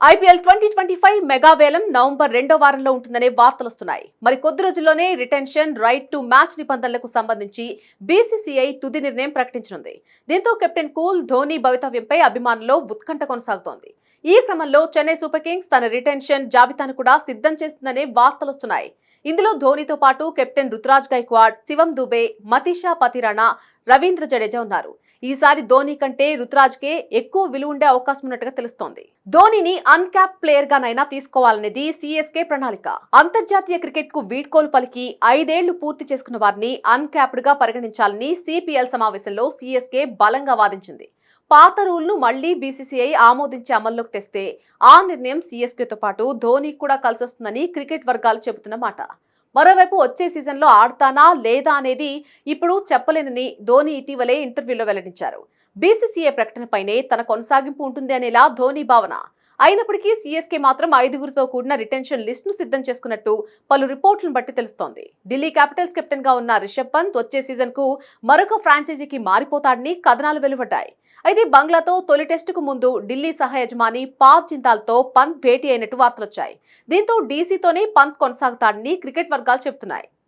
IPL 2025 mega వేలం November 2వ వారంలో ఉంటుందనే వార్తలు వస్తున్నాయి. మరి కొద్ది రోజుల్లోనే రిటెన్షన్ రైట్ టు మ్యాచ్ నిబంధనలకు సంబంధించి బీసీసీఐ తుది నిర్ణయం ప్రకటించనుంది. దీంతో కెప్టెన్ కూల్ ధోనీ భవితవ్యంపై అభిమానుల్లో ఉత్కంఠ కొనసాగుతోంది. ఈ క్రమంలో చెన్నై సూపర్ కింగ్స్ తన రిటెన్షన్ జాబితాను కూడా సిద్ధం చేస్తుందనే వార్తలు వస్తున్నాయి. ఇందులో ధోనీతో పాటు కెప్టెన్ రుతురాజ్ గైక్వాడ్, శివం దుబే, మతీషా పతిరాణా, రవీంద్ర జడేజా ఉన్నారు. ఈసారి ధోనీ కంటే రుతురాజ్కే ఎక్కువ విలువ ఉండే అవకాశం ఉన్నట్టుగా తెలుస్తోంది. ధోనీని అన్క్యాప్ ప్లేయర్ గానైనా తీసుకోవాలనేది సీఎస్కే ప్రణాళిక. అంతర్జాతీయ క్రికెట్ కు వీడ్కోలు పలికి 5 ఏళ్లు పూర్తి చేసుకున్న వారిని అన్క్యాప్డ్ గా పరిగణించాలని సిపిఎల్ సమావేశంలో సీఎస్కే బలంగా వాదించింది. పాత రూల్ ను మళ్లీ బీసీసీఐ ఆమోదించి అమల్లోకి తెస్తే ఆ నిర్ణయం సీఎస్కేతో పాటు ధోనీకి కూడా కలిసొస్తుందని క్రికెట్ వర్గాలు చెబుతున్నమాట. మరోవైపు వచ్చే సీజన్లో ఆడతానా లేదా అనేది ఇప్పుడు చెప్పలేనని ధోనీ ఇటీవలే ఇంటర్వ్యూలో వెల్లడించారు. బీసీసీఐ ప్రకటనపైనే తన కొనసాగింపు ఉంటుంది అనేలా ధోనీ భావన. అయినప్పటికీ సీఎస్కే మాత్రం 5గురితో కూడిన రిటెన్షన్ లిస్ట్ ను సిద్ధం చేసుకున్నట్టు పలు రిపోర్ట్లను బట్టి తెలుస్తోంది. ఢిల్లీ క్యాపిటల్స్ కెప్టెన్ గా ఉన్న రిషబ్ పంత్ వచ్చే సీజన్ కు మరొక ఫ్రాంచైజీకి మారిపోతాడని కథనాలు వెలువడ్డాయి. అయితే బంగ్లాతో తొలి టెస్టుకు ముందు ఢిల్లీ సహ యజమాని పావ్ జిందాల్తో పంత్ భేటీ అయినట్టు వార్తలొచ్చాయి. దీంతో డీసీతోనే పంత్ కొనసాగుతాడని క్రికెట్ వర్గాలు చెబుతున్నాయి.